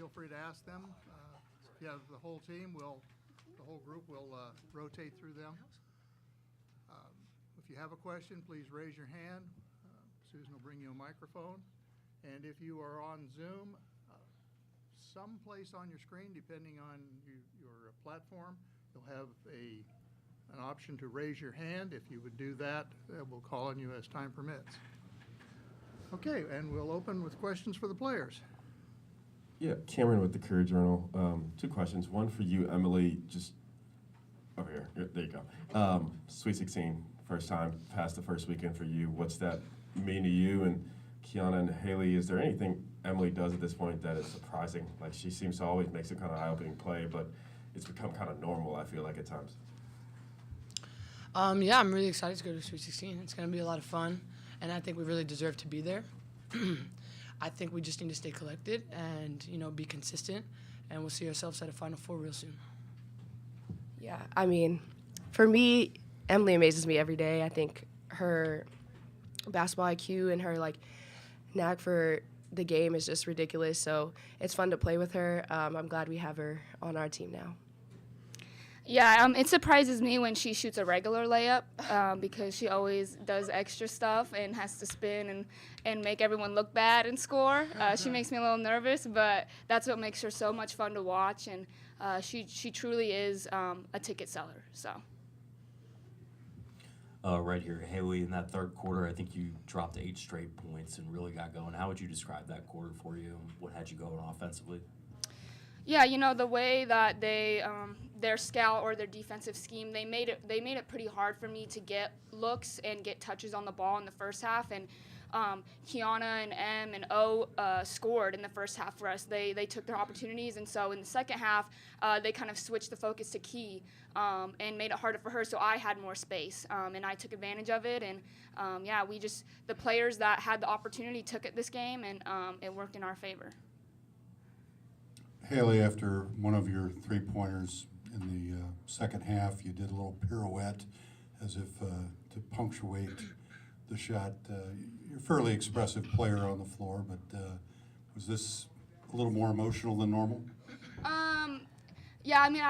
feel free to ask them. If you have the whole team, the whole group will rotate through them. If you have a question, please raise your hand. Susan will bring you a microphone. And if you are on Zoom, someplace on your screen, depending on your platform, you'll have an option to raise your hand. If you would do that, we'll call on you as time permits. Okay, and we'll open with questions for the players. Yeah, Cameron with the Courier Journal. 2 questions. One for you, Emily, just over here. There you go. Sweet 16, first time, past the first weekend for you. What's that mean to you? And Kiana and Haley, is there anything Emily does at this point that is surprising? Like, she seems to always make some kind of eye-opening play, but it's become kind of normal, I feel like, at times. Yeah, I'm really excited to go to Sweet 16. It's going to be a lot of fun, and I think we really deserve to be there. I think we just need to stay collected and, be consistent, and we'll see ourselves at a Final Four real soon. Yeah, I mean, for me, Emily amazes me every day. I think her basketball IQ and her, knack for the game is just ridiculous, so it's fun to play with her. I'm glad we have her on our team now. Yeah, it surprises me when she shoots a regular layup because she always does extra stuff and has to spin and make everyone look bad and score. She makes me a little nervous, but that's what makes her so much fun to watch, and she truly is a ticket seller. So. Right here, Haley, in that third quarter, I think you dropped 8 straight points and really got going. How would you describe that quarter for you? What had you going offensively? Yeah, the way that their scout or their defensive scheme, they made it pretty hard for me to get looks and get touches on the ball in the first half. And Kiana and M and O scored in the first half for us. They took their opportunities, and so in the second half, they kind of switched the focus to Key and made it harder for her. So I had more space, and I took advantage of it. And the players that had the opportunity took it this game, and it worked in our favor. Haley, after one of your 3-pointers in the second half, you did a little pirouette as if to punctuate the shot. You're a fairly expressive player on the floor, but was this a little more emotional than normal? Yeah, I mean,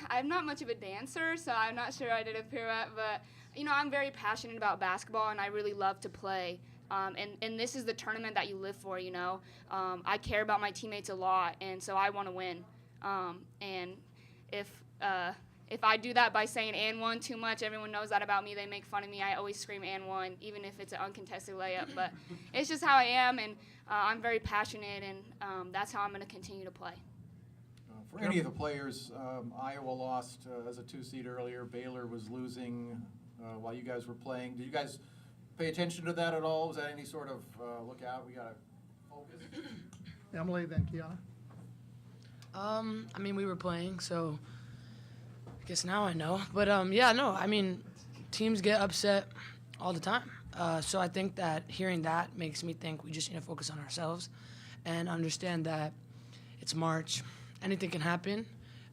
I'm not much of a dancer, so I'm not sure I did a pirouette, but, I'm very passionate about basketball, and I really love to play. And this is the tournament that you live for, I care about my teammates a lot, and so I want to win. And if I do that by saying "and one" too much, everyone knows that about me. They make fun of me. I always scream "and one," even if it's an uncontested layup. But it's just how I am, and I'm very passionate, and that's how I'm going to continue to play. For any of the players, Iowa lost as a 2-seed earlier. Baylor was losing while you guys were playing. Did you guys pay attention to that at all? Was that any sort of look out? We got to focus. Emily, then Kiana. I mean, we were playing, so I guess now I know. But, teams get upset all the time. So I think that hearing that makes me think we just need to focus on ourselves and understand that it's March. Anything can happen.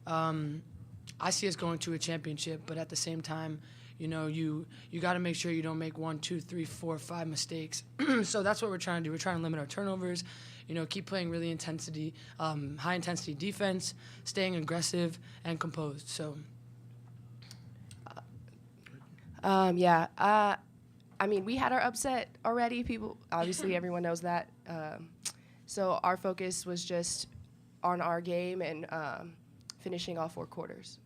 I see us going to a championship, but at the same time, you got to make sure you don't make 1, 2, 3, 4, 5 mistakes. So that's what we're trying to do. We're trying to limit our turnovers, keep playing really high intensity defense, staying aggressive and composed. So. We had our upset already. Obviously everyone knows that. So our focus was just on our game and finishing all 4 quarters.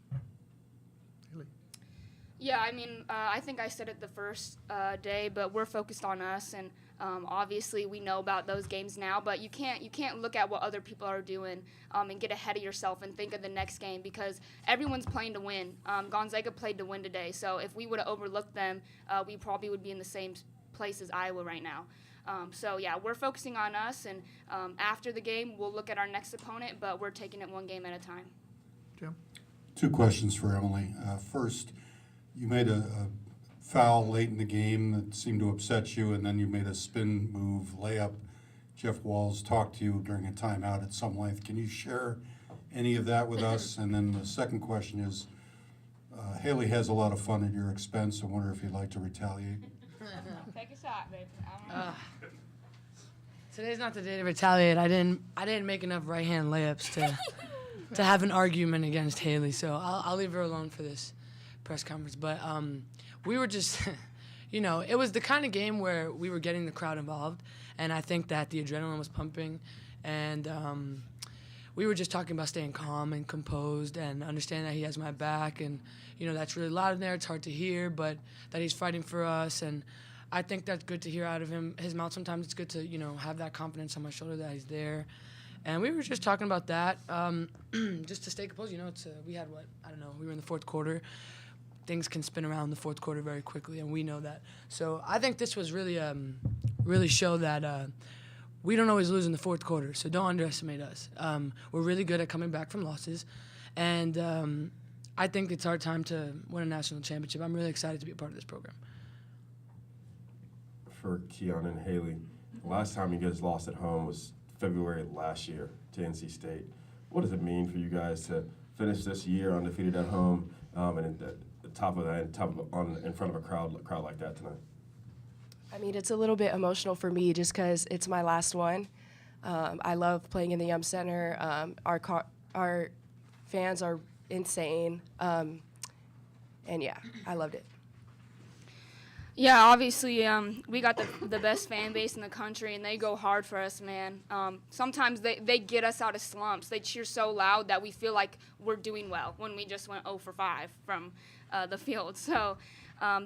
Yeah, I think I said it the first day, but we're focused on us, and obviously we know about those games now. But you can't look at what other people are doing and get ahead of yourself and think of the next game, because everyone's playing to win. Gonzaga played to win today, so if we would have overlooked them, we probably would be in the same place as Iowa right now. We're focusing on us, and after the game, we'll look at our next opponent, but we're taking it one game at a time. Jim? 2 questions for Emily. First, you made a foul late in the game that seemed to upset you, and then you made a spin move layup. Jeff Walls talked to you during a timeout at some length. Can you share any of that with us? And then the second question is, Haley has a lot of fun at your expense. I wonder if you'd like to retaliate. Take a shot, baby. Today's not the day to retaliate. I didn't make enough right-hand layups to have an argument against Haley, so I'll leave her alone for this press conference. But we were just, it was the kind of game where we were getting the crowd involved, and I think that the adrenaline was pumping, and we were just talking about staying calm and composed and understanding that he has my back, and that's really loud in there. It's hard to hear, but that he's fighting for us, and I think that's good to hear out of his mouth. Sometimes it's good to have that confidence on my shoulder that he's there, and we were just talking about that, just to stay composed. We had we were in the fourth quarter. Things can spin around the fourth quarter very quickly, and we know that. So I think this was really show that we don't always lose in the fourth quarter, so don't underestimate us. We're really good at coming back from losses, and I think it's our time to win a national championship. I'm really excited to be a part of this program. For Keon and Haley, the last time you guys lost at home was February last year to NC State. What does it mean for you guys to finish this year undefeated at home and at the top of that, in front of a crowd like that tonight? I mean, it's a little bit emotional for me just because it's my last one. I love playing in the Yum Center. Our fans are insane. And yeah, I loved it. Yeah, obviously, we got the best fan base in the country, and they go hard for us, man. Sometimes they get us out of slumps. They cheer so loud that we feel like we're doing well when we just went 0 for 5 from the field. So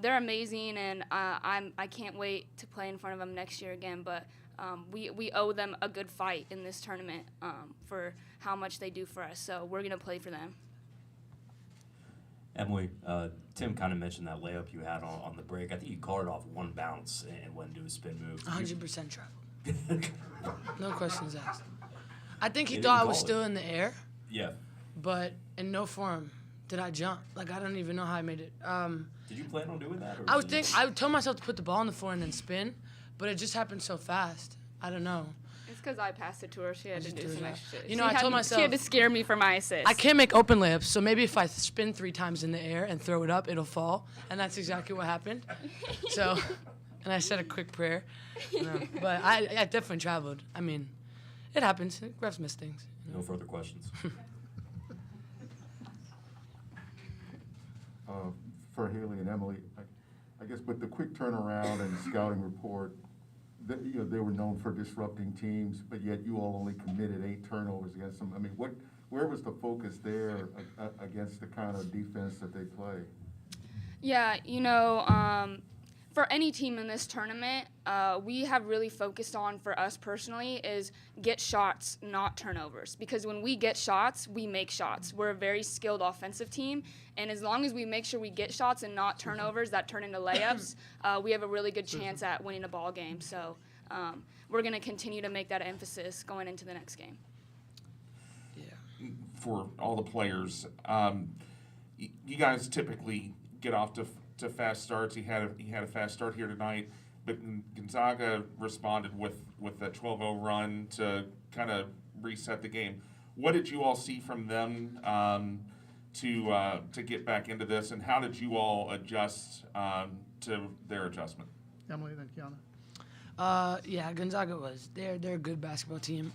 they're amazing, and I can't wait to play in front of them next year again. But we owe them a good fight in this tournament for how much they do for us. So we're going to play for them. Emily, Tim kind of mentioned that layup you had on the break. I think you called it off one bounce and went into a spin move. 100% travel. No questions asked. I think he They thought I didn't was call still it. in the air, Yeah. but in no form did I jump. I don't even know how I made it. Did you plan on doing that? Or I would tell myself to put the ball on the floor and then spin, but it just happened so fast. I don't know. It's because I passed it to her. She had to just do threw some it out. extra shit. I told myself she had to scare me for my assist. I can't make open layups, so maybe if I spin 3 times in the air and throw it up, it'll fall, and that's exactly what happened. So, and I said a quick prayer, but I definitely traveled. I mean, it happens. Refs miss things. No further questions. For Haley and Emily, I guess with the quick turnaround and scouting report, they were known for disrupting teams, but yet you all only committed 8 turnovers against them. I mean, where was the focus there against the kind of defense that they play? Yeah, for any team in this tournament, we have really focused on, for us personally, is get shots, not turnovers. Because when we get shots, we make shots. We're a very skilled offensive team, and as long as we make sure we get shots and not turnovers that turn into layups, we have a really good chance at winning a ball game. So we're going to continue to make that emphasis going into the next game. Yeah. For all the players, you guys typically get off to fast starts. He had a fast start here tonight, but Gonzaga responded with a 12-0 run to kind of reset the game. What did you all see from them to get back into this, and how did you all adjust to their adjustment? Emily, then Kiana. Yeah, Gonzaga they're a good basketball team.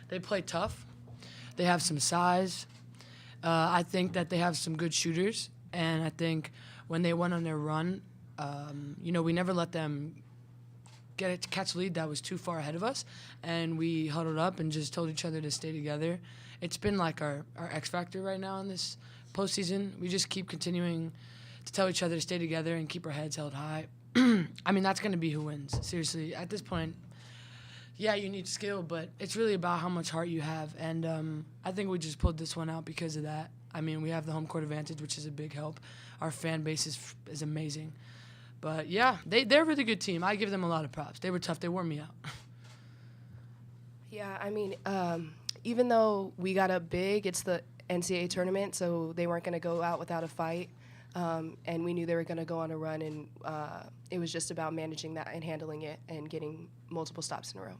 They play tough. They have some size. I think that they have some good shooters, and I think when they went on their run, we never let them catch a lead that was too far ahead of us, and we huddled up and just told each other to stay together. It's been like our X factor right now in this postseason. We just keep continuing to tell each other to stay together and keep our heads held high. I mean, that's going to be who wins. Seriously, at this point, yeah, you need skill, but it's really about how much heart you have, and I think we just pulled this one out because of that. I mean, we have the home court advantage, which is a big help. Our fan base is amazing. But, yeah, they're a really good team. I give them a lot of props. They were tough. They wore me out. Yeah, I mean, even though we got up big, it's the NCAA tournament, so they weren't going to go out without a fight. And we knew they were going to go on a run, and it was just about managing that and handling it and getting multiple stops in a row.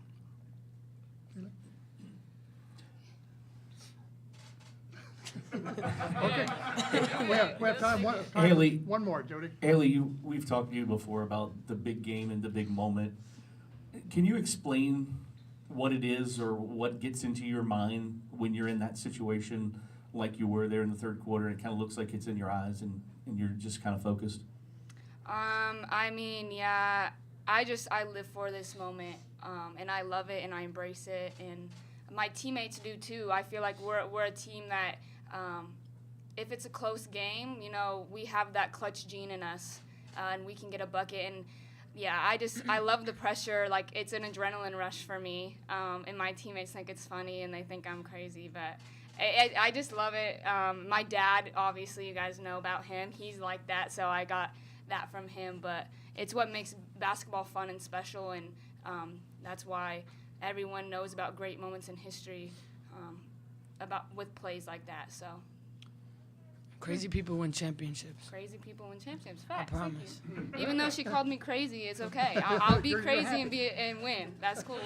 Okay. we have time. Haley. One more, Jody. Haley, we've talked to you before about the big game and the big moment. Can you explain what it is or what gets into your mind when you're in that situation like you were there in the third quarter, and it kind of looks like it's in your eyes and you're just kind of focused? I mean, yeah, I live for this moment, and I love it and I embrace it, and my teammates do too. I feel like we're a team that, if it's a close game, you know, we have that clutch gene in us, and we can get a bucket. And yeah, I love the pressure. Like, it's an adrenaline rush for me, and my teammates think it's funny and they think I'm crazy, but I just love it. My dad, obviously, you guys know about him. He's like that, so I got that from him. But it's what makes basketball fun and special, and that's why everyone knows about great moments in history, with plays like that. So Crazy people win championships. crazy people win championships. Facts. I Thank promise. you. Even though she called me crazy, it's okay. I'll be crazy and win. That's cool with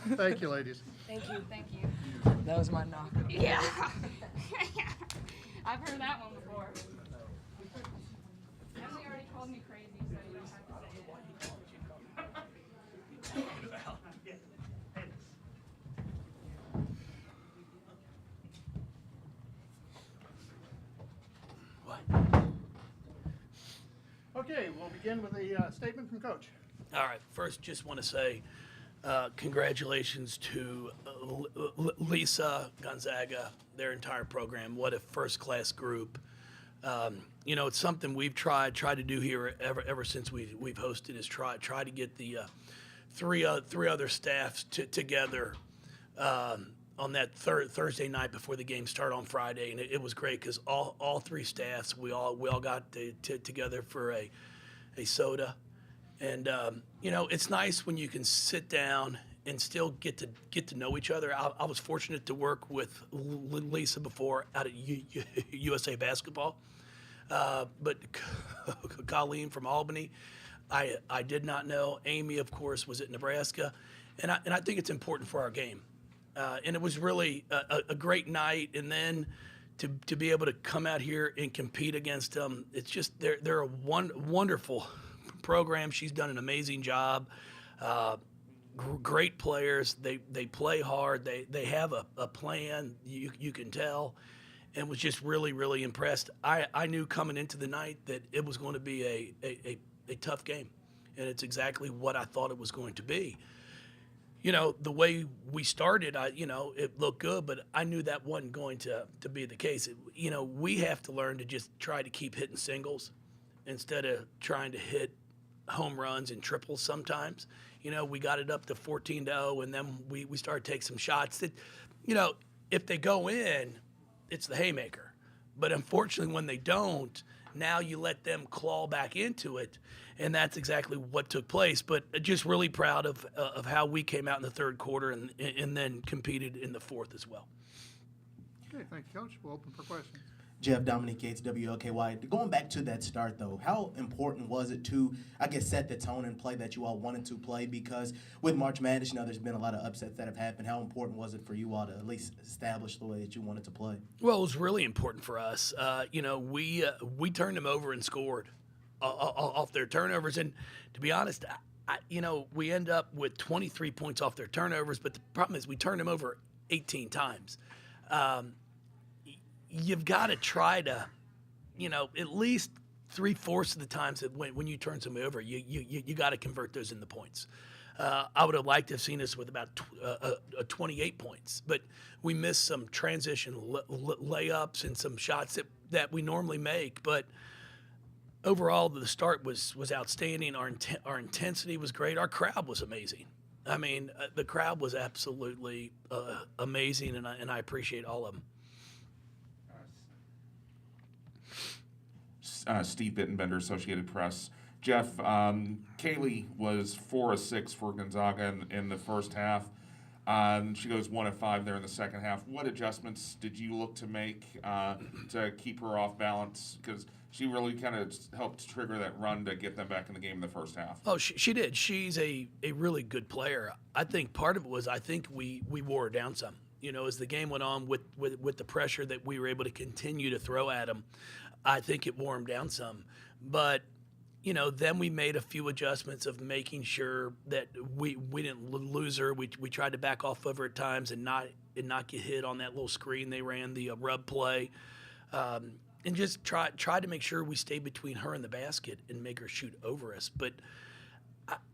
me. Thank you, ladies. Thank you. Thank you. That was my knock. Yeah. I've heard that one before. Emily already called me crazy, so you don't have to say it. Okay, we'll begin with a statement from Coach. All right. First, just want to say congratulations to Lisa, Gonzaga, their entire program. What a first-class group. You know, it's something we've tried to do here ever since we've hosted, is try to get the three other staffs together on that Thursday night before the game started on Friday, and it was great because all three staffs we all got together for a soda, and you know, it's nice when you can sit down and still get to know each other. I was fortunate to work with Lisa before out at USA Basketball, but Colleen from Albany, I did not know. Amy, of course, was at Nebraska, and I think it's important for our game. And it was really a great night. And then to be able to come out here and compete against them, it's just they're a wonderful program. She's done an amazing job. Great players. They play hard. They have a plan. You can tell. And was just really impressed. I knew coming into the night that it was going to be a tough game, and it's exactly what I thought it was going to be. You know, the way we started, it looked good, but I knew that wasn't going to be the case. You know, we have to learn to just try to keep hitting singles instead of trying to hit home runs and triples sometimes. You know, we got it up to 14-0, and then we started to take some shots that, you know, if they go in, it's the haymaker. But unfortunately, when they don't, now you let them claw back into it, and that's exactly what took place. But just really proud of how we came out in the third quarter and then competed in the fourth as well. Okay, thank you, Coach. We'll open for questions. Jeff Dominic Gates, WLKY. Going back to that start, though, how important was it to, I guess, set the tone and play that you all wanted to play? Because with March Madness, you know, there's been a lot of upsets that have happened. How important was it for you all to at least establish the way that you wanted to play? Well, it was really important for us. You know, we turned them over and scored off their turnovers. And to be honest, you know, we end up with 23 points off their turnovers. But the problem is we turned them over 18 times. You've got to try to, you know, at least 3/4 of the times that when you turn somebody over, you got to convert those into points. I would have liked to have seen us with about 28 points, but we missed some transition layups and some shots that we normally make. But overall, the start was outstanding. Our intensity was great. Our crowd was amazing. I mean, the crowd was absolutely amazing, and I appreciate all of them. Steve Bittenbender, Associated Press. Jeff, Kaylee was 4 of 6 for Gonzaga in the first half. She goes 1 of 5 there in the second half. What adjustments did you look to make to keep her off balance? Because she really kind of helped trigger that run to get them back in the game in the first half. Oh, she did. She's a really good player. I think part of it was we wore her down some. You know, as the game went on with the pressure that we were able to continue to throw at them, I think it wore them down some. But, then we made a few adjustments of making sure that we didn't lose her. We tried to back off of her at times and not get hit on that little screen they ran, the rub play, and just try to make sure we stay between her and the basket and make her shoot over us. But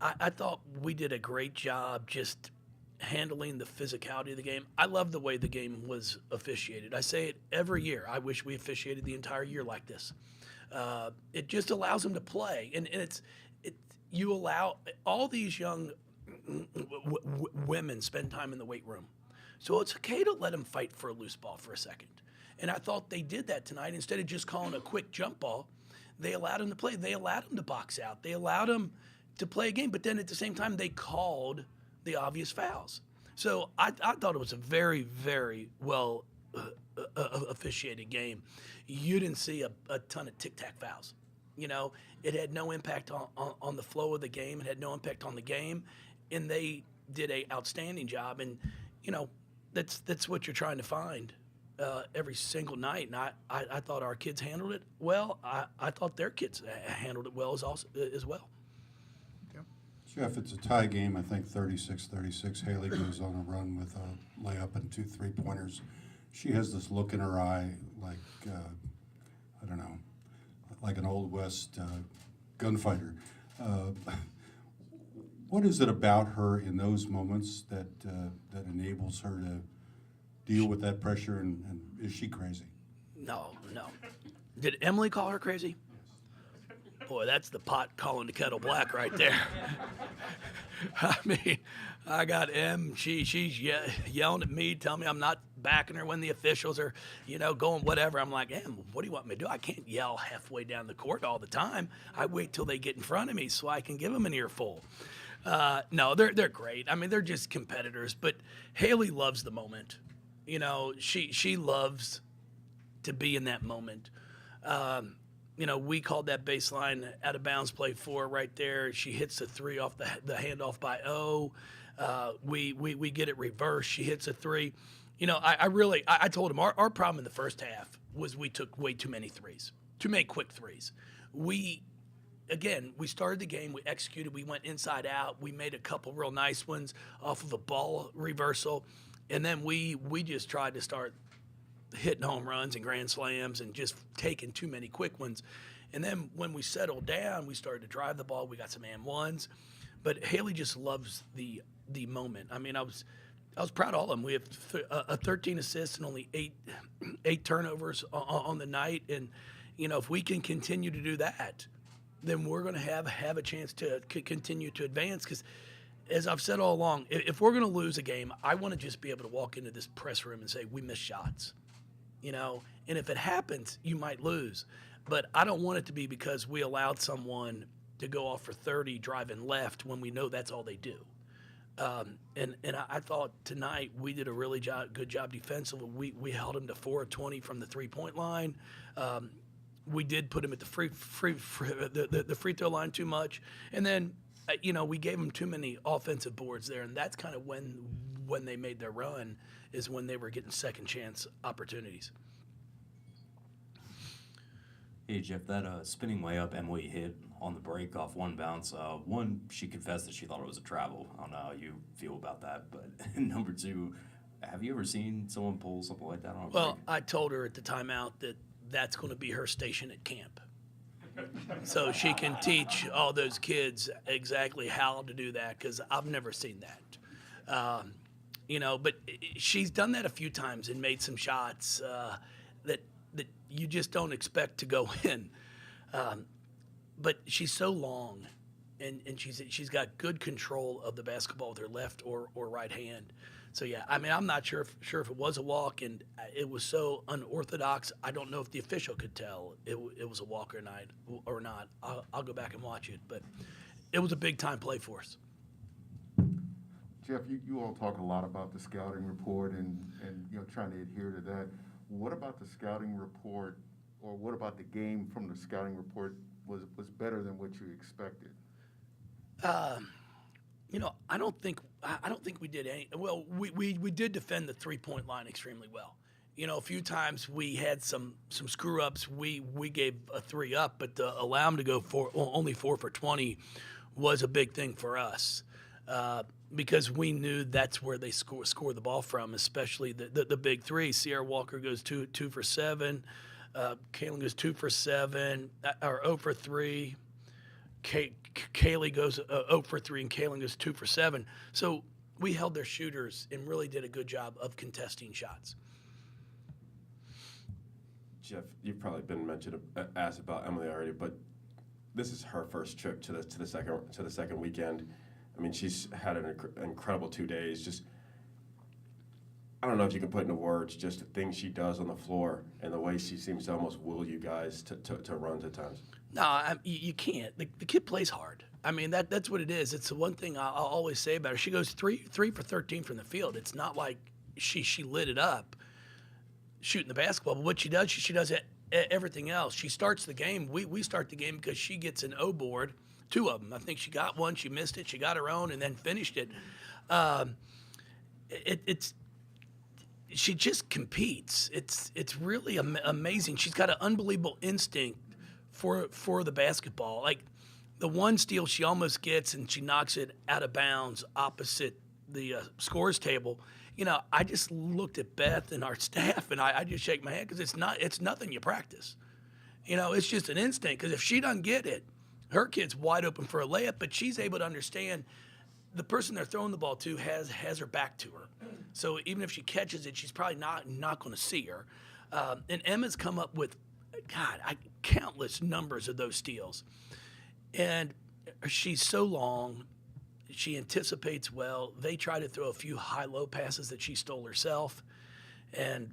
I thought we did a great job just handling the physicality of the game. I love the way the game was officiated. I say it every year. I wish we officiated the entire year like this. It just allows them to play, and you allow all these young women spend time in the weight room, so it's okay to let them fight for a loose ball for a second. And I thought they did that tonight. Instead of just calling a quick jump ball, they allowed them to play. They allowed them to box out. They allowed them to play a game, but then at the same time they called the obvious fouls. So I thought it was a very, very well officiated game. You didn't see a ton of tic-tac fouls. It had no impact on the flow of the game. It had no impact on the game, and they did an outstanding job. And that's what you're trying to find every single night. And I thought our kids handled it well. I thought their kids handled it well as well. Jeff, it's a tie game, I think 36-36. Haley goes on a run with a layup and 2 3-pointers. She has this look in her eye like, I don't know, like an Old West gunfighter. What is it about her in those moments that enables her to deal with that pressure, and is she crazy? No. Did Emily call her crazy? Boy, that's the pot calling the kettle black right there. I mean, I got Em. She's yelling at me, telling me I'm not backing her when the officials are, going whatever. I'm like, Em, what do you want me to do? I can't yell halfway down the court all the time. I wait till they get in front of me so I can give them an earful. No, they're great. I mean, they're just competitors. But Haley loves the moment. She loves to be in that moment. We called that baseline out of bounds play 4 right there. She hits a 3 off the handoff by O. We get it reversed. She hits a 3. I told him our problem in the first half was we took way too many threes, too many quick threes. We started the game, we executed, we went inside out, we made a couple real nice ones off of a ball reversal, and then we just tried to start hitting home runs and grand slams and just taking too many quick ones. And then when we settled down, we started to drive the ball. We got some and ones, but Haley just loves the moment. I mean, I was proud of all of them. We have 13 assists and only eight turnovers on the night. And if we can continue to do that, then we're going to have a chance to continue to advance. Because as I've said all along, if we're going to lose a game, I want to just be able to walk into this press room and say we missed shots. And if it happens, you might lose. But I don't want it to be because we allowed someone to go off for 30 driving left when we know that's all they do. And I thought tonight we did a really good job defensively. We held them to 4 of 20 from the 3-point line. We did put them at the free throw line too much. And then, we gave them too many offensive boards there. And that's kind of when they made their run, is when they were getting second chance opportunities. Hey, Jeff, that spinning layup Emily hit on the break off one bounce, one, she confessed that she thought it was a travel. I don't know how you feel about that. But number 2, have you ever seen someone pull something like that on a break? Well, I told her at the timeout that that's going to be her station at camp. So she can teach all those kids exactly how to do that, because I've never seen that. But she's done that a few times and made some shots that you just don't expect to go in. But she's so long, and she's got good control of the basketball with her left or right hand. So yeah, I mean, I'm not sure if it was a walk, and it was so unorthodox. I don't know if the official could tell it was a walk or not. I'll go back and watch it, but it was a big time play for us. Jeff, you all talk a lot about the scouting report and trying to adhere to that. What about the scouting report, or what about the game from the scouting report was better than what you expected? I don't think we did any. Well, we did defend the 3-point line extremely well, A few times we had some screw ups. We gave a 3 up, but to allow them to go only 4 for 20 was a big thing for us. Because we knew that's where they score the ball from, especially the big 3. Sierra Walker goes 2 for 7. Kaylin goes 2 for 7, or 0 for 3. Kaylee goes 0 for 3, and Kaylin goes 2 for 7. So we held their shooters and really did a good job of contesting shots. Jeff, you've probably been asked about Emily already, but this is her first trip to the second weekend. I mean, she's had an incredible 2 days. Just, I don't know if you can put into words just the things she does on the floor and the way she seems to almost will you guys to runs at times. No, you can't. The kid plays hard. I mean, that's what it is. It's the one thing I'll always say about her. She goes 3 for 13 from the field. It's not like she lit it up shooting the basketball, but what she does everything else. She starts the game. We start the game because she gets an O board, 2 of them. I think she got one, she missed it, she got her own, and then finished it. She just competes. It's really amazing. She's got an unbelievable instinct for the basketball. Like the one steal she almost gets and she knocks it out of bounds opposite the scores table. I just looked at Beth and our staff and I just shake my head because it's nothing you practice. It's just an instinct, because if she doesn't get it, her kid's wide open for a layup, but she's able to understand the person they're throwing the ball to has her back to her. So even if she catches it, she's probably not going to see her. And Emma's come up with, countless numbers of those steals. And she's so long. She anticipates well. They try to throw a few high-low passes that she stole herself. And,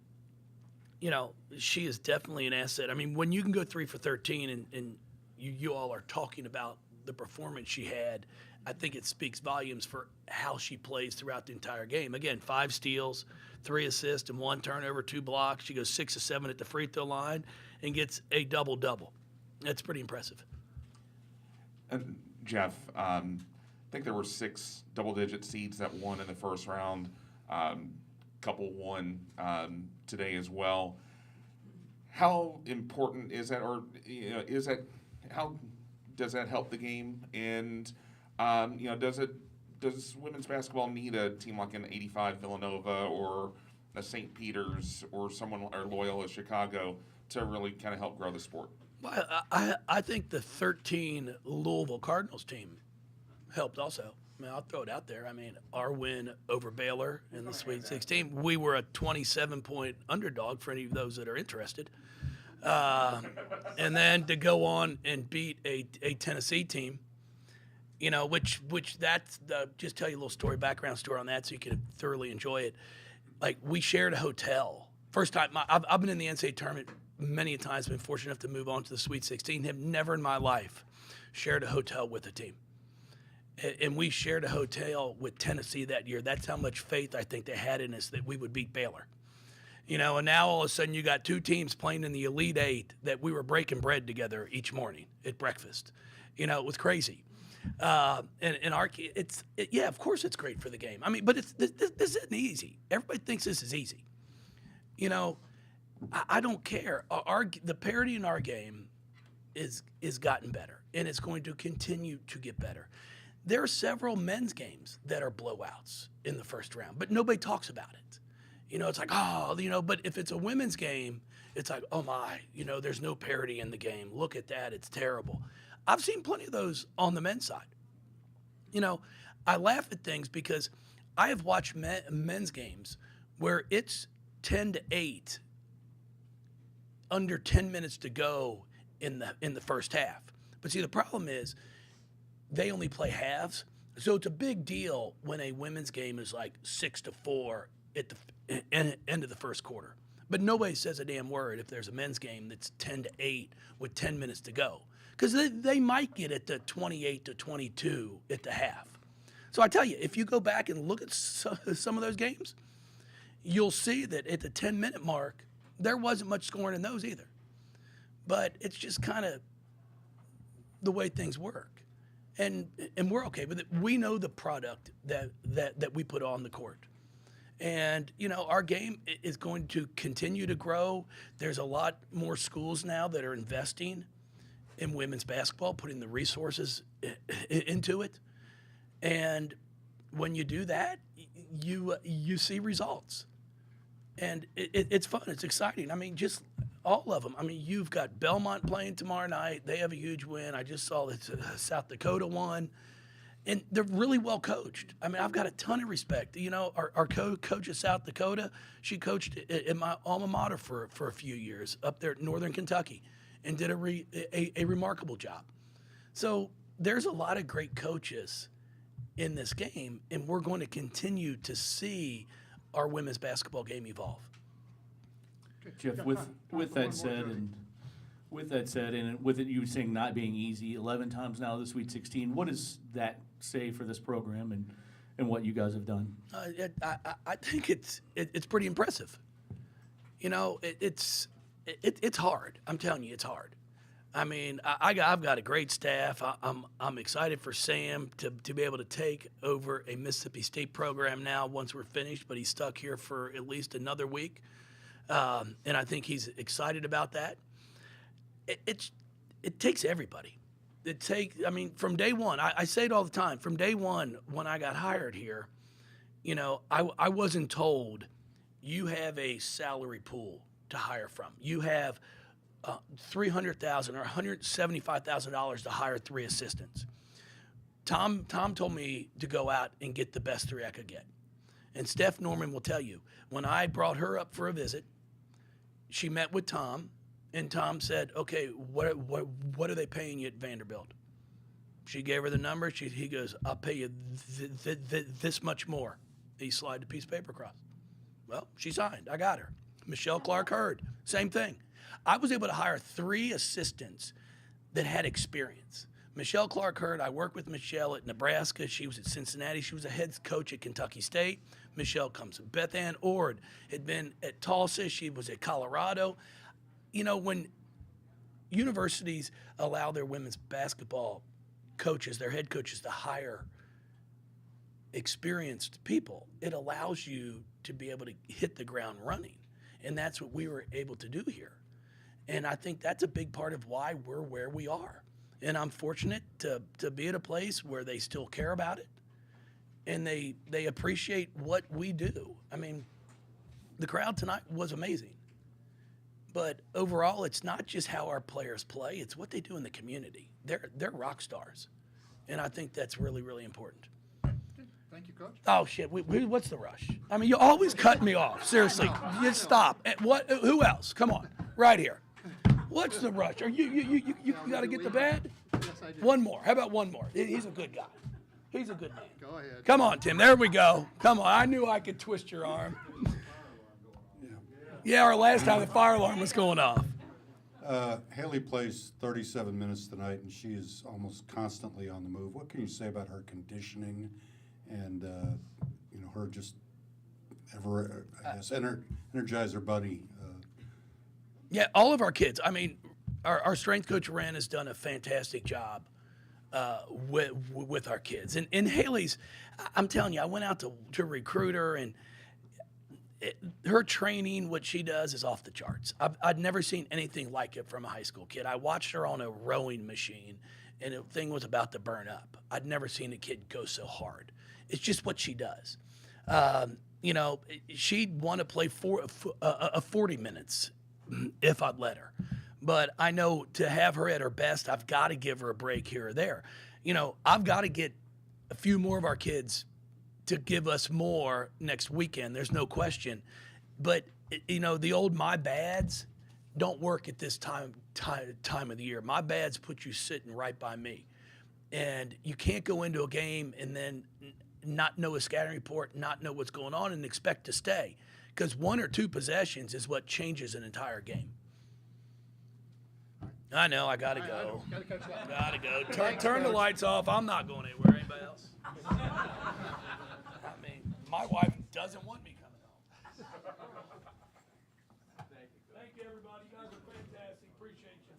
she is definitely an asset. I mean, when you can go 3 for 13 and you all are talking about the performance she had, I think it speaks volumes for how she plays throughout the entire game. Again, 5 steals, 3 assists, and 1 turnover, 2 blocks. She goes 6 of 7 at the free throw line and gets a double-double. That's pretty impressive. And Jeff, I think there were 6 double-digit seeds that won in the first round. Couple won today as well. How important is that, or how does that help the game? And does women's basketball need a team like an 85 Villanova or a St. Peter's or someone or Loyola Chicago to really kind of help grow the sport? Well, I think the 13 Louisville Cardinals team helped also. I mean, I'll throw it out there. I mean, our win over Baylor in the Sweet 16, we were a 27-point underdog for any of those that are interested. And then to go on and beat a Tennessee team, which that's just tell you a little background story on that so you can thoroughly enjoy it. Like, we shared a hotel. First time, I've been in the NCAA tournament many times, been fortunate enough to move on to the Sweet 16, have never in my life shared a hotel with a team. And we shared a hotel with Tennessee that year. That's how much faith I think they had in us that we would beat Baylor. And now all of a sudden you got 2 teams playing in the Elite 8 that we were breaking bread together each morning at breakfast. It was crazy. And our, of course it's great for the game. I mean, but this isn't easy. Everybody thinks this is easy. I don't care. The parity in our game is gotten better, and it's going to continue to get better. There are several men's games that are blowouts in the first round, but nobody talks about it. It's like, but if it's a women's game, it's like, oh my, there's no parity in the game. Look at that. It's terrible. I've seen plenty of those on the men's side. I laugh at things because I have watched men's games where it's 10-8 under 10 minutes to go in the first half. But see, the problem is they only play halves. So it's a big deal when a women's game is like 6-4 at the end of the first quarter. But nobody says a damn word if there's a men's game that's 10-8 with 10 minutes to go. Because they might get it to 28-22 at the half. So I tell you, if you go back and look at some of those games, you'll see that at the 10-minute mark, there wasn't much scoring in those either. But it's just kind of the way things work. And we're okay with it. We know the product that we put on the court. And, our game is going to continue to grow. There's a lot more schools now that are investing in women's basketball, putting the resources into it. And when you do that, you see results. And it's fun. It's exciting. I mean, just all of them. I mean, you've got Belmont playing tomorrow night. They have a huge win. I just saw that South Dakota won. And they're really well coached. I mean, I've got a ton of respect. Our coach at South Dakota, she coached at my alma mater for a few years up there in northern Kentucky and did a remarkable job. So there's a lot of great coaches in this game, and we're going to continue to see our women's basketball game evolve. Jeff, with that said, and with it, you saying not being easy, 11 times now the Sweet 16, what does that say for this program and what you guys have done? I think it's pretty impressive. It's hard. I'm telling you, it's hard. I mean, I've got a great staff. I'm excited for Sam to be able to take over a Mississippi State program now once we're finished, but he's stuck here for at least another week. And I think he's excited about that. It takes everybody. From day one, I say it all the time, from day one when I got hired here, I wasn't told you have a salary pool to hire from. You have $300,000 or $175,000 to hire 3 assistants. Tom told me to go out and get the best 3 I could get. And Steph Norman will tell you, when I brought her up for a visit, she met with Tom, and Tom said, okay, what are they paying you at Vanderbilt? She gave her the number. He goes, I'll pay you this much more. He slid the piece of paper across. Well, she signed. I got her. Michelle Clark Hurd, same thing. I was able to hire 3 assistants that had experience. Michelle Clark Hurd, I worked with Michelle at Nebraska. She was at Cincinnati. She was a head coach at Kentucky State. Michelle comes. Beth Ann Ord had been at Tulsa. She was at Colorado. When universities allow their women's basketball coaches, their head coaches, to hire experienced people, it allows you to be able to hit the ground running. And that's what we were able to do here. And I think that's a big part of why we're where we are. And I'm fortunate to be at a place where they still care about it and they appreciate what we do. I mean, the crowd tonight was amazing. But overall, it's not just how our players play, it's what they do in the community. They're rock stars. And I think that's really, really important. Thank you, Coach. Oh, shit. What's the rush? I mean, you always cut me off. Seriously. You stop. Who else? Come on. Right here. What's the rush? Are you got to get the bad? Yes, I do. One more. How about one more? He's a good guy. He's a good man. Go ahead. Come on, Tim. There we go. Come on. I knew I could twist your arm. Yeah, our last time the fire alarm was going off. Haley plays 37 minutes tonight, and she is almost constantly on the move. What can you say about her conditioning and, her just ever, I guess, energize her buddy? Yeah, all of our kids. I mean, our strength coach, Ren, has done a fantastic job with our kids. And Haley's, I'm telling you, I went out to recruit her, and her training, what she does, is off the charts. I'd never seen anything like it from a high school kid. I watched her on a rowing machine, and the thing was about to burn up. I'd never seen a kid go so hard. It's just what she does. She'd want to play 40 minutes if I'd let her. But I know to have her at her best, I've got to give her a break here or there. I've got to get a few more of our kids to give us more next weekend. There's no question. But, the old my bads don't work at this time of the year. My bads put you sitting right by me. And you can't go into a game and then not know a scouting report, not know what's going on, and expect to stay. Because 1 or 2 possessions is what changes an entire game. I know, I got to go. Got to go. Turn the lights off. I'm not going anywhere. Anybody else? I mean, my wife doesn't want me coming home. Thank you, everybody. You guys are fantastic. Appreciate you.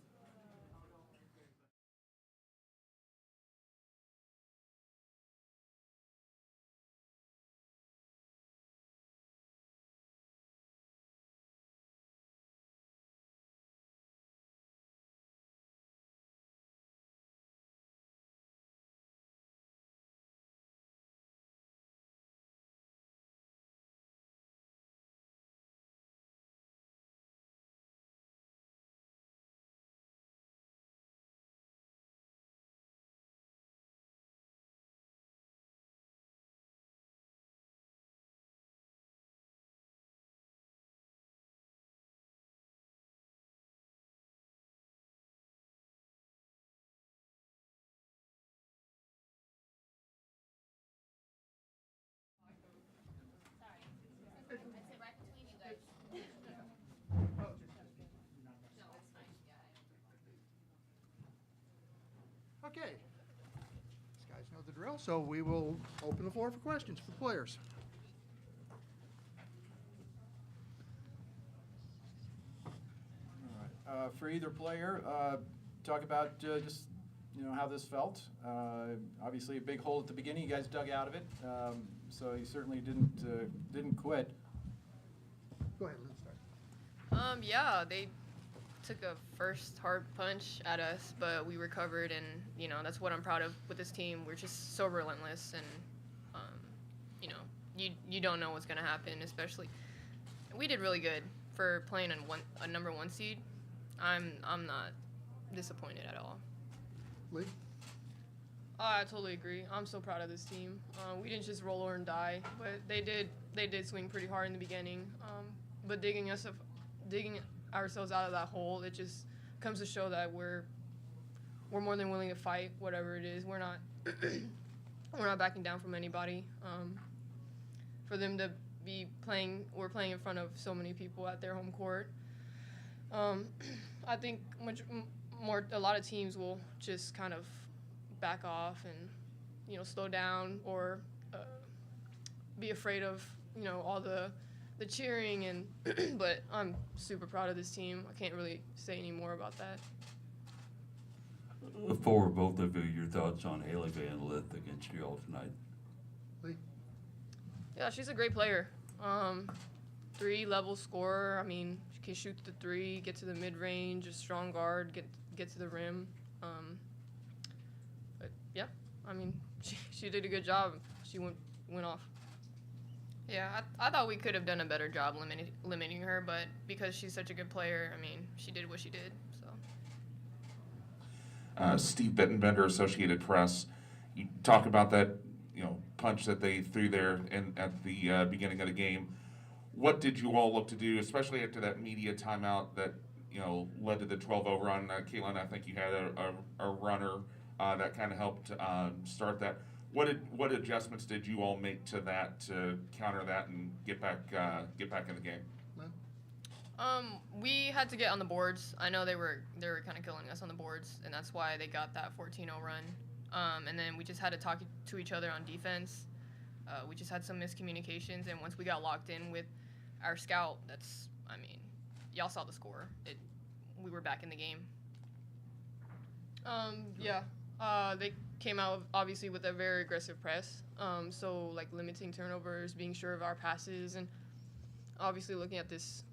Okay. These guys know the drill, so we will open the floor for questions for the players. All right. For either player, talk about just how this felt. Obviously, a big hole at the beginning. You guys dug out of it, so you certainly didn't quit. Go ahead, let's start. Yeah, they took a first hard punch at us, but we recovered, and that's what I'm proud of with this team. We're just so relentless, and you don't know what's gonna happen. Especially, we did really good for playing a number 1 seed. I'm not disappointed at all. Lee? I totally agree. I'm so proud of this team. We didn't just roll over and die, but they did swing pretty hard in the beginning. But digging ourselves out of that hole, it just comes to show that we're more than willing to fight whatever it is. We're not we're not backing down from anybody. For them to be playing, we're playing in front of so many people at their home court. I think a lot of teams will just kind of back off and slow down or be afraid of all the cheering and but I'm super proud of this team. I can't really say any more about that. For both of you, your thoughts on Haley Van Lith against you all tonight? Lee? Yeah, she's a great player. 3-level scorer. I mean, she can shoot the 3, get to the mid-range, a strong guard, get to the rim. But yeah, I mean, she did a good job. She went off. Yeah, I thought we could have done a better job limiting her, but because she's such a good player, I mean, she did what she did. So. Steve Bittenbender, Associated Press. You talk about that, punch that they threw there at the beginning of the game. What did you all look to do, especially after that media timeout that led to the 12 overrun? Caitlin, I think you had a runner that kind of helped start that. What adjustments did you all make to that to counter that and get back in the game? We had to get on the boards. I know they were kind of killing us on the boards, and that's why they got that 14-0 run. And then we just had to talk to each other on defense. We just had some miscommunications, and once we got locked in with our scout, y'all saw the score. We were back in the game. They came out obviously with a very aggressive press. So like limiting turnovers, being sure of our passes, and obviously looking at this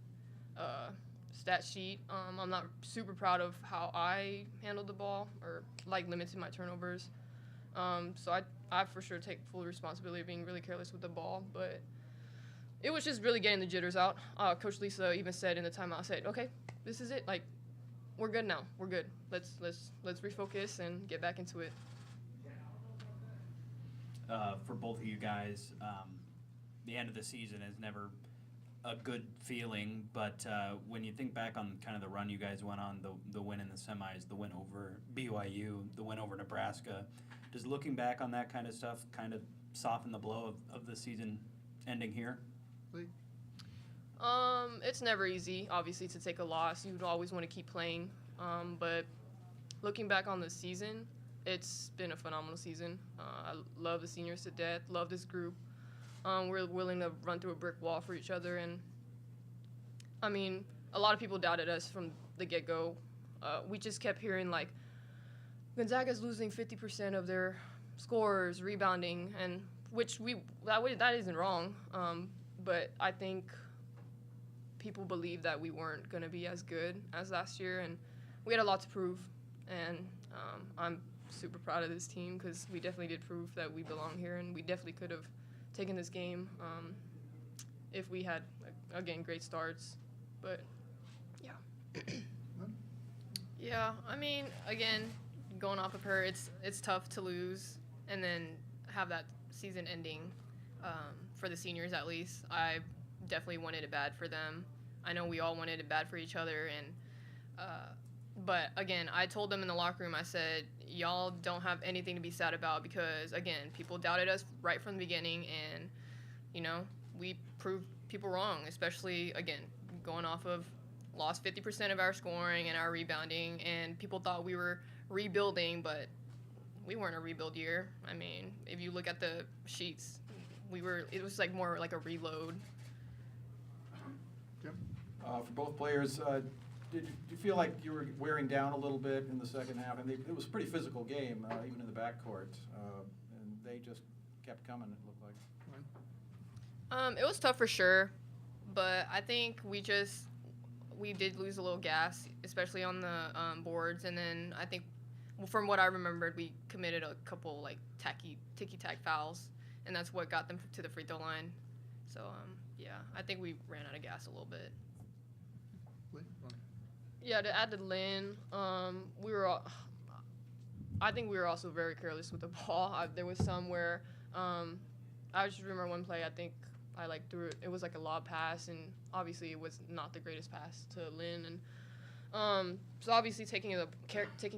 stat sheet. I'm not super proud of how I handled the ball or like limited my turnovers. So I for sure take full responsibility of being really careless with the ball, but it was just really getting the jitters out. Coach Lisa even said in the timeout, said, "Okay, this is it. Like, we're good now. We're good. Let's refocus and get back into it." For both of you guys, the end of the season is never a good feeling, but when you think back on kind of the run you guys went on, the win in the semis, the win over BYU, the win over Nebraska, does looking back on that kind of stuff kind of soften the blow of the season ending here? Lee? It's never easy, obviously, to take a loss. You'd always want to keep playing, but looking back on the season, it's been a phenomenal season. I love the seniors to death, love this group. We're willing to run through a brick wall for each other, and I mean, a lot of people doubted us from the get-go. We just kept hearing like Gonzaga's losing 50% of their scores, rebounding, and that isn't wrong. But I think people believed that we weren't going to be as good as last year, and we had a lot to prove. And I'm super proud of this team because we definitely did prove that we belong here, and we definitely could have taken this game if we had, again, great starts. But, yeah. Yeah, I mean, again, going off of her, it's tough to lose and then have that season ending for the seniors at least. I definitely wanted it bad for them. I know we all wanted it bad for each other, and but again, I told them in the locker room, I said, y'all don't have anything to be sad about because, again, people doubted us right from the beginning, and, we proved people wrong, especially, again, going off of lost 50% of our scoring and our rebounding, and people thought we were rebuilding, but we weren't a rebuild year. I mean, if you look at the sheets, it was like more like a reload. Jim? For both players, did you feel like you were wearing down a little bit in the second half? And it was a pretty physical game, even in the backcourt, and they just kept coming, it looked like. It was tough for sure, but I think we did lose a little gas, especially on the boards, and then I think, from what I remembered, we committed a couple like ticky-tack fouls, and that's what got them to the free throw line. So yeah, I think we ran out of gas a little bit. Yeah, to add to Lynn, I think we were also very careless with the ball. There was some where I just remember one play, I think I threw it. It was like a lob pass, and obviously it was not the greatest pass to Lynn. And so obviously taking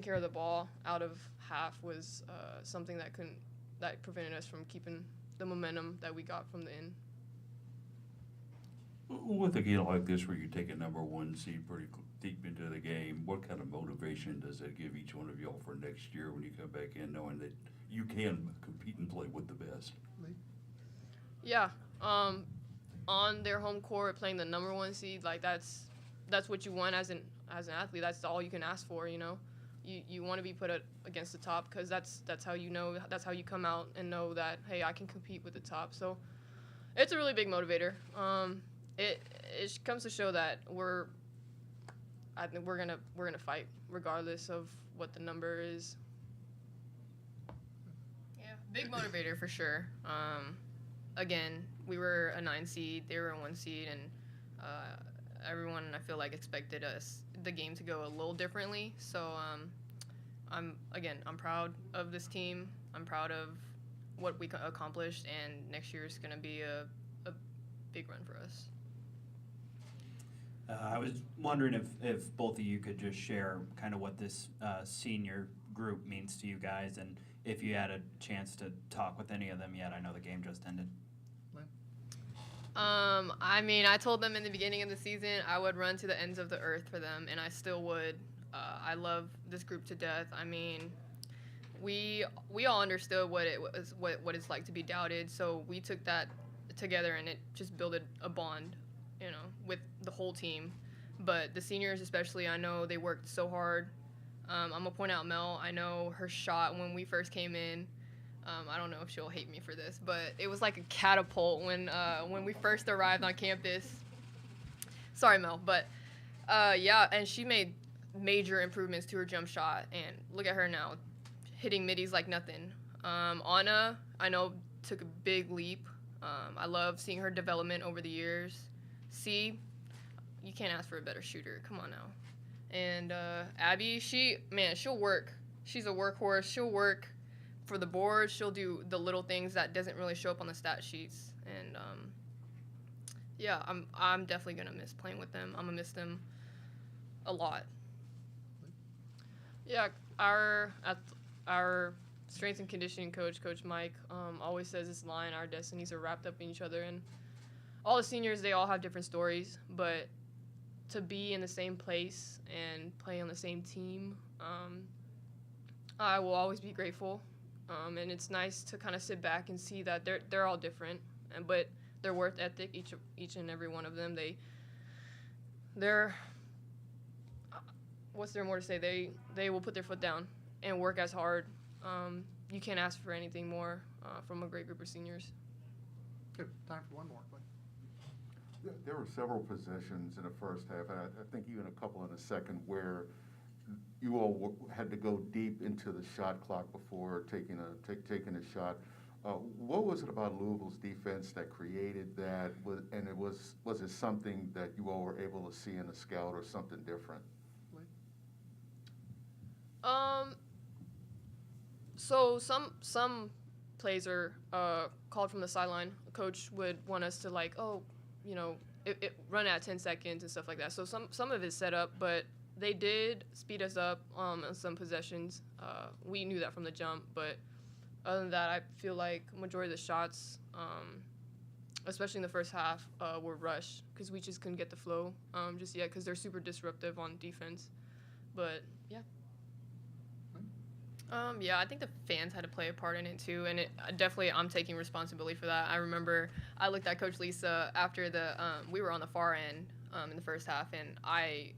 care of the ball out of half was something that prevented us from keeping the momentum that we got from the end. With a game like this where you take a number one seed pretty deep into the game, what kind of motivation does that give each one of y'all for next year when you come back in knowing that you can compete and play with the best? Yeah, on their home court, playing the number one seed, like that's what you want as an athlete. That's all you can ask for, you know. You want to be put against the top because that's how you know, that's how you come out and know that, hey, I can compete with the top. So it's a really big motivator. It comes to show that I think we're gonna fight regardless of what the number is. Yeah, big motivator for sure. Again, we were a 9 seed, they were a 1 seed, and everyone, I feel like, expected the game to go a little differently. So I'm proud of this team. I'm proud of what we accomplished, and next year is going to be a big run for us. I was wondering if both of you could just share kind of what this senior group means to you guys, and if you had a chance to talk with any of them yet. I know the game just ended. I mean, I told them in the beginning of the season I would run to the ends of the earth for them, and I still would. I love this group to death. I mean, we all understood what it's like to be doubted, so we took that together, and it just built a bond, you know, with the whole team. But the seniors especially, I know they worked so hard. I'm gonna point out Mel. I know her shot when we first came in. I don't know if she'll hate me for this, but it was like a catapult when we first arrived on campus. Sorry, Mel, but yeah, and she made major improvements to her jump shot, and look at her now, hitting middies like nothing. Anna, I know, took a big leap. I love seeing her development over the years. C, you can't ask for a better shooter. Come on now. And Abby, she'll work. She's a workhorse. She'll work for the board. She'll do the little things that doesn't really show up on the stat sheets. And yeah, I'm definitely gonna miss playing with them. I'm gonna miss them a lot. Yeah, our strength and conditioning coach, Coach Mike, always says this line: our destinies are wrapped up in each other. And all the seniors, they all have different stories, but to be in the same place and play on the same team, I will always be grateful. And it's nice to kind of sit back and see that they're all different, but their work ethic, each and every one of them, they're what's there more to say? They will put their foot down and work as hard. You can't ask for anything more from a great group of seniors. Good. Time for one more. There were several possessions in the first half, and I think even a couple in the second, where you all had to go deep into the shot clock before taking a shot. What was it about Louisville's defense that created that? Was it something that you all were able to see in the scout, or something different? So some plays are called from the sideline. A coach would want us to run at 10 seconds and stuff like that. So some of it's set up, but they did speed us up on some possessions. We knew that from the jump, but other than that, I feel like majority of the shots, especially in the first half, were rushed because we just couldn't get the flow just yet because they're super disruptive on defense. But yeah. Yeah, I think the fans had to play a part in it too, and definitely I'm taking responsibility for that. I remember I looked at Coach Lisa after we were on the far end in the first half, and I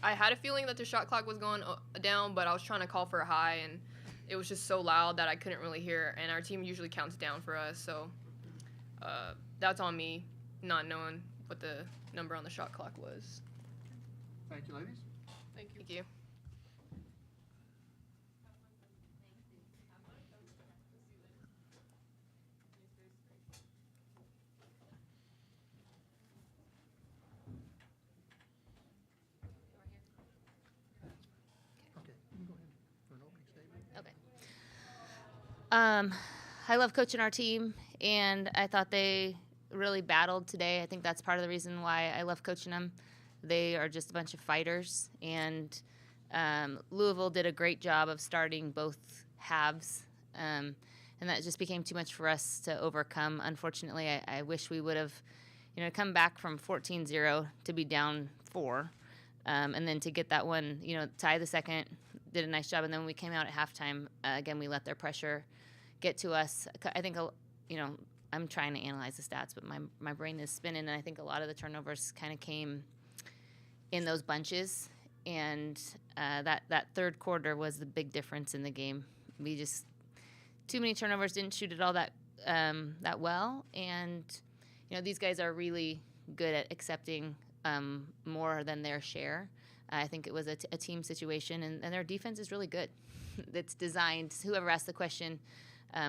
had a feeling that the shot clock was going down, but I was trying to call for a high, and it was just so loud that I couldn't really hear. And our team usually counts down for us, so that's on me, not knowing what the number on the shot clock was. Thank you, ladies. Thank you. Okay, you can go ahead for an opening statement. Okay. I love coaching our team, and I thought they really battled today. I think that's part of the reason why I love coaching them. They are just a bunch of fighters, and Louisville did a great job of starting both halves, and that just became too much for us to overcome. Unfortunately, I wish we would have, come back from 14-0 to be down 4, and then to get that one, tie the second, did a nice job, and then when we came out at halftime, again, we let their pressure get to us. I think, I'm trying to analyze the stats, but my brain is spinning, and I think a lot of the turnovers kind of came in those bunches, and that third quarter was the big difference in the game. We just too many turnovers, didn't shoot it all that well, and these guys are really good at accepting more than their share. I think it was a team situation, and their defense is really good. It's designed. Whoever asked the question,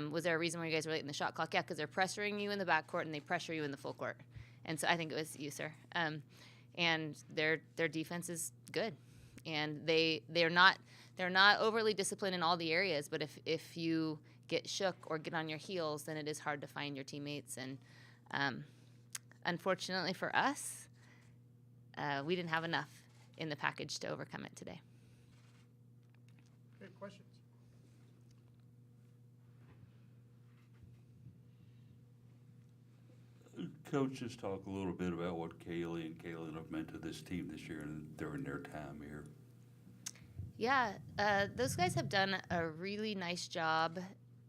was there a reason why you guys were late in the shot clock? Yeah, because they're pressuring you in the backcourt and they pressure you in the full court. And so I think it was you, sir. And their defense is good, and they're not overly disciplined in all the areas. But if you get shook or get on your heels, then it is hard to find your teammates. And unfortunately for us, we didn't have enough in the package to overcome it today. Okay, questions? Coach, just talk a little bit about what Kaylee and Kaylin have meant to this team this year and during their time here. Yeah, those guys have done a really nice job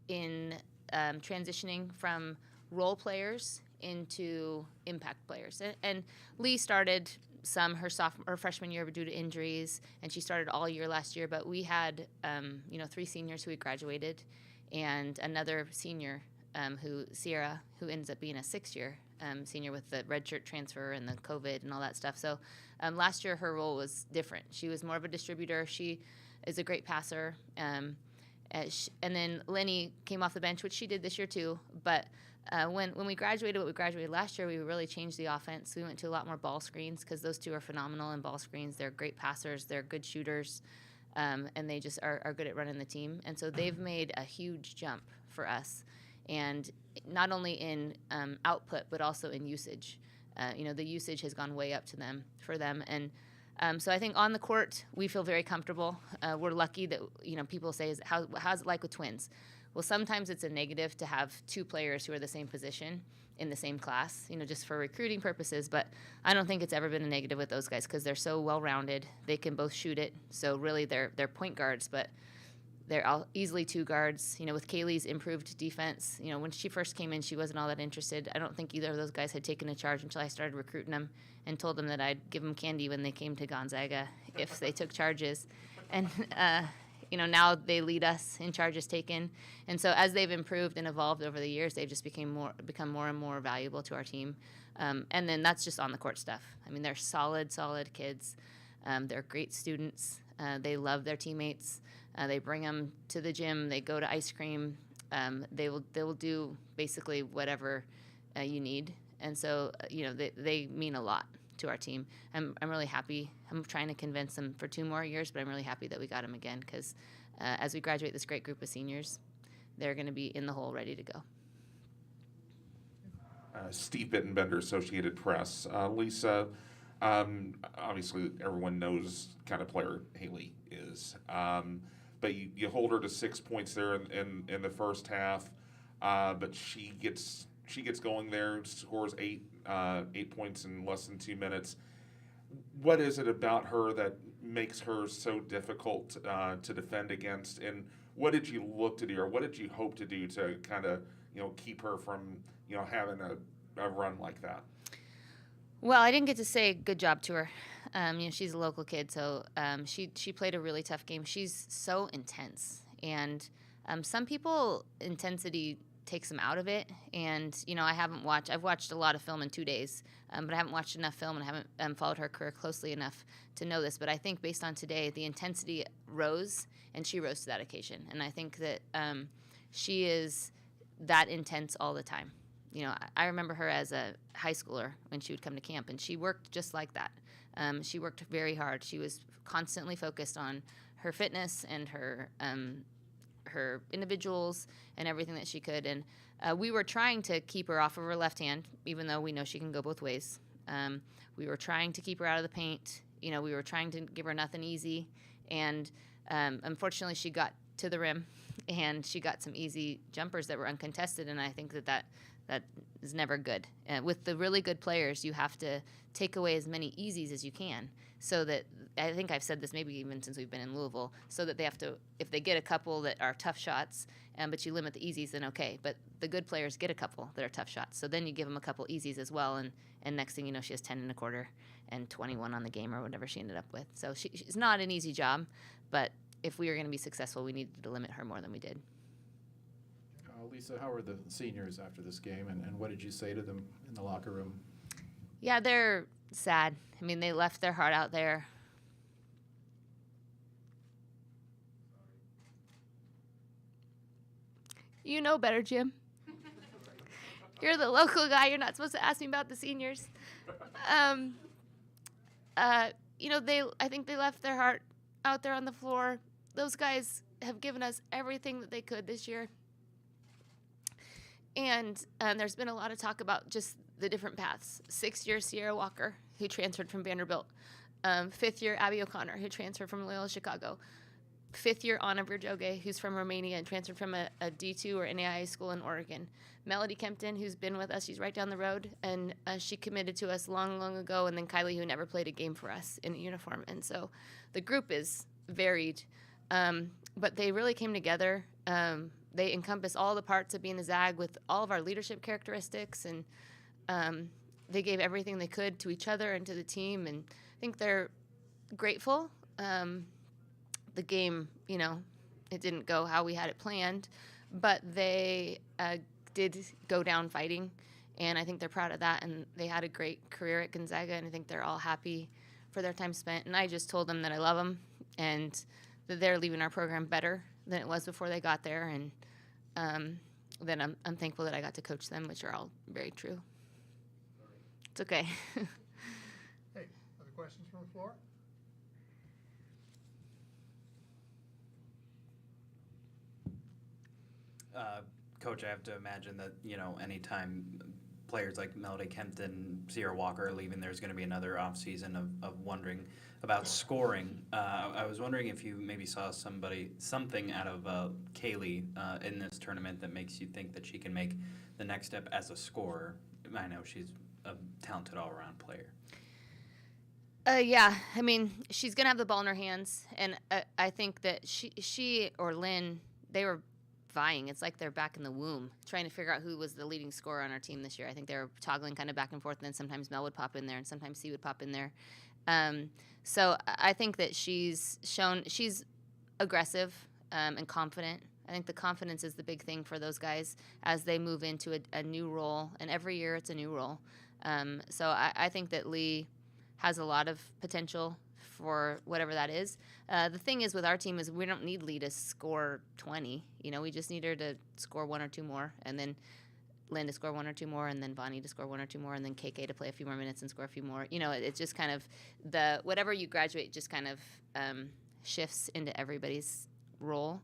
in transitioning from role players into impact players. And Lee started her freshman year due to injuries, and she started all year last year. But we had 3 seniors who had graduated, and another senior, Sierra, who ends up being a 6-year senior with the redshirt transfer and the COVID and all that stuff. So last year her role was different. She was more of a distributor. She is a great passer. And then Lenny came off the bench, which she did this year too. But when we graduated last year, we really changed the offense. We went to a lot more ball screens because those two are phenomenal in ball screens. They're great passers. They're good shooters. And they just are good at running the team. And so they've made a huge jump for us. And not only in output, but also in usage. The usage has gone way up for them. And so I think on the court, we feel very comfortable. We're lucky that, people say, how's it like with twins? Well, sometimes it's a negative to have 2 players who are the same position in the same class, just for recruiting purposes. But I don't think it's ever been a negative with those guys because they're so well-rounded. They can both shoot it. So really they're point guards, but they're all easily 2 guards. With Kaylee's improved defense, when she first came in, she wasn't all that interested. I don't think either of those guys had taken a charge until I started recruiting them and told them that I'd give them candy when they came to Gonzaga if they took charges. And, now they lead us in charges taken. And so as they've improved and evolved over the years, they've just become more and more valuable to our team. And then that's just on the court stuff. I mean, they're solid kids. They're great students. They love their teammates. They bring them to the gym. They go to ice cream. They will do basically whatever you need. And so they mean a lot to our team. I'm really happy. I'm trying to convince them for 2 more years, but I'm really happy that we got them again because as we graduate this great group of seniors, they're going to be in the hole, ready to go. Steve Bittenbender, Associated Press. Lisa, obviously everyone knows kind of player Haley is. But you hold her to 6 points there in the first half, but she gets going there, scores 8 points in less than 2 minutes. What is it about her that makes her so difficult to defend against? And what did you look to do, or what did you hope to do to kind of, keep her from, having a run like that? Well, I didn't get to say good job to her. She's a local kid, so she played a really tough game. She's so intense, and some people, intensity takes them out of it. And I've watched a lot of film in 2 days, but I haven't watched enough film and I haven't followed her career closely enough to know this. But I think based on today, the intensity rose, and she rose to that occasion. And I think that she is that intense all the time. I remember her as a high schooler when she would come to camp, and she worked just like that. She worked very hard. She was constantly focused on her fitness and her individuals and everything that she could. And we were trying to keep her off of her left hand, even though we know she can go both ways. We were trying to keep her out of the paint. We were trying to give her nothing easy. And unfortunately, she got to the rim, and she got some easy jumpers that were uncontested. And I think that is never good. With the really good players, you have to take away as many easies as you can, so that, I think I've said this maybe even since we've been in Louisville, so that they have to, if they get a couple that are tough shots, but you limit the easies, then okay. But the good players get a couple that are tough shots, so then you give them a couple easies as well, and next thing you know, she has 10 and a quarter and 21 on the game or whatever she ended up with. So she's not an easy job, but if we were going to be successful, we needed to limit her more than we did. Lisa, how were the seniors after this game, and what did you say to them in the locker room? Yeah, they're sad. I mean, they left their heart out there. You know better, Jim. You're the local guy. You're not supposed to ask me about the seniors. I think they left their heart out there on the floor. Those guys have given us everything that they could this year. And there's been a lot of talk about just the different paths. 6th-year Sierra Walker, who transferred from Vanderbilt. 5th-year Abby O'Connor, who transferred from Loyola Chicago. 5th-year Anna Verjoge, who's from Romania and transferred from a D2 or NAIA school in Oregon. Melody Kempton, who's been with us, she's right down the road, and she committed to us long, long ago. And then Kylie, who never played a game for us in a uniform. And so the group is varied, but they really came together. They encompass all the parts of being a Zag with all of our leadership characteristics, and they gave everything they could to each other and to the team, and I think they're grateful. The game, it didn't go how we had it planned, but they did go down fighting, and I think they're proud of that, and they had a great career at Gonzaga, and I think they're all happy for their time spent. And I just told them that I love them, and that they're leaving our program better than it was before they got there, and then I'm thankful that I got to coach them, which are all very true. It's okay. Hey, other questions from the floor? Coach, I have to imagine that, anytime players like Melody Kempton, Sierra Walker are leaving, there's going to be another offseason of wondering about scoring. I was wondering if you maybe saw something out of Kaylee in this tournament that makes you think that she can make the next step as a scorer. I know she's a talented all-around player. Yeah, I mean, she's going to have the ball in her hands, and I think that she or Lynn, they were vying. It's like they're back in the womb, trying to figure out who was the leading scorer on our team this year. I think they were toggling kind of back and forth, and then sometimes Mel would pop in there, and sometimes C would pop in there. So I think that she's aggressive and confident. I think the confidence is the big thing for those guys as they move into a new role, and every year it's a new role. So I think that Lee has a lot of potential for whatever that is. The thing is with our team is we don't need Lee to score 20. We just need her to score 1 or 2 more, and then Lynn to score 1 or 2 more, and then Bonnie to score 1 or 2 more, and then KK to play a few more minutes and score a few more. It's just kind of whatever you graduate just kind of shifts into everybody's role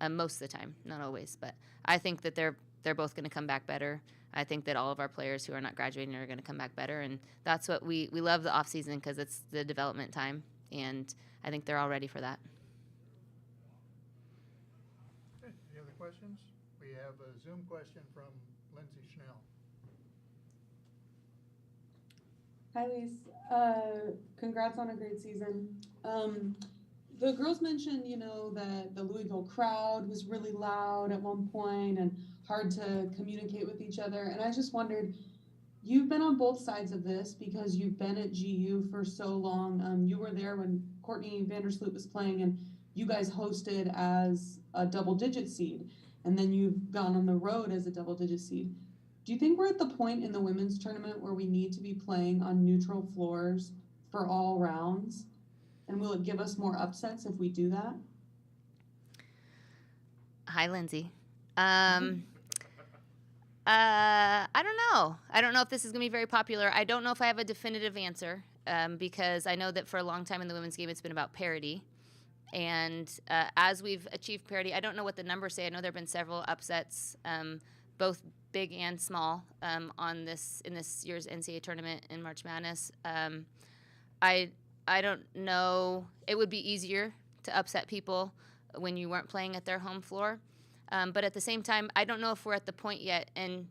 most of the time, not always. But I think that they're both going to come back better. I think that all of our players who are not graduating are going to come back better, and that's what we love the off season because it's the development time, and I think they're all ready for that. Okay. Any other questions? We have a Zoom question from Lindsay Schnell. Hi, Lise. Congrats on a great season. the girls mentioned, that the Louisville crowd was really loud at one point and hard to communicate with each other. And I just wondered, you've been on both sides of this because you've been at GU for so long. You were there when Courtney Vandersloot was playing, and you guys hosted as a double-digit seed, and then you've gone on the road as a double-digit seed. Do you think we're at the point in the women's tournament where we need to be playing on neutral floors for all rounds? And will it give us more upsets if we do that? Hi, Lindsay. I don't know. I don't know if this is going to be very popular. I don't know if I have a definitive answer because I know that for a long time in the women's game it's been about parity. And as we've achieved parity, I don't know what the numbers say. I know there have been several upsets, both big and small, in this year's NCAA tournament in March Madness. I don't know. It would be easier to upset people when you weren't playing at their home floor. But at the same time, I don't know if we're at the point yet, and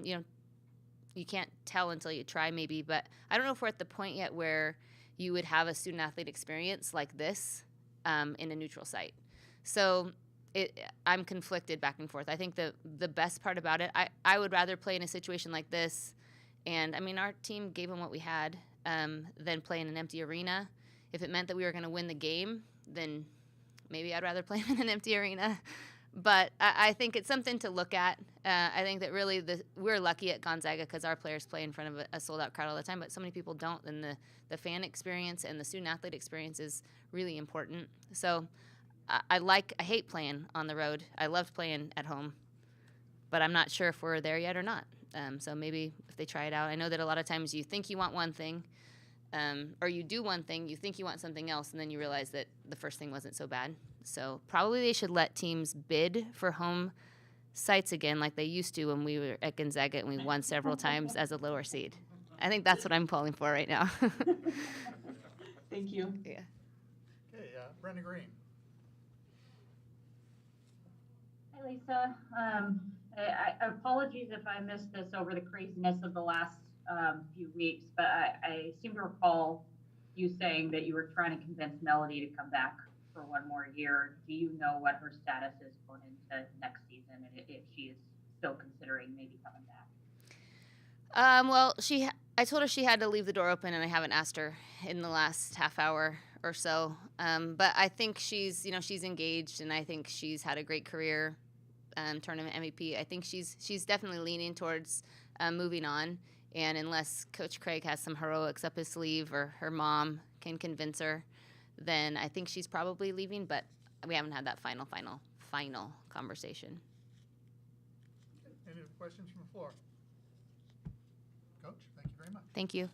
you can't tell until you try maybe, but I don't know if we're at the point yet where you would have a student-athlete experience like this in a neutral site. So I'm conflicted back and forth. I think the best part about it, I would rather play in a situation like this, and I mean, our team gave them what we had, than play in an empty arena. If it meant that we were going to win the game, then maybe I'd rather play in an empty arena. But I think it's something to look at. I think that really we're lucky at Gonzaga because our players play in front of a sold-out crowd all the time, but so many people don't, and the fan experience and the student-athlete experience is really important. So I hate playing on the road. I loved playing at home, but I'm not sure if we're there yet or not. So maybe if they try it out. I know that a lot of times you think you want one thing, or you do one thing, you think you want something else, and then you realize that the first thing wasn't so bad. So probably they should let teams bid for home sites again like they used to when we were at Gonzaga and we won several times as a lower seed. I think that's what I'm calling for right now. Thank you. Yeah. Okay, Brenda Green. Hi, Lisa. Apologies if I missed this over the craziness of the last few weeks, but I seem to recall you saying that you were trying to convince Melody to come back for one more year. Do you know what her status is going into next season, and if she is still considering maybe coming back? Well, I told her she had to leave the door open, and I haven't asked her in the last half hour or so. But I think she's engaged, and I think she's had a great career. Tournament MVP. I think she's definitely leaning towards moving on, and unless Coach Craig has some heroics up his sleeve or her mom can convince her, then I think she's probably leaving, but we haven't had that final conversation. Any questions from the floor? Coach, thank you very much. Thank you.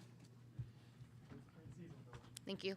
Thank you.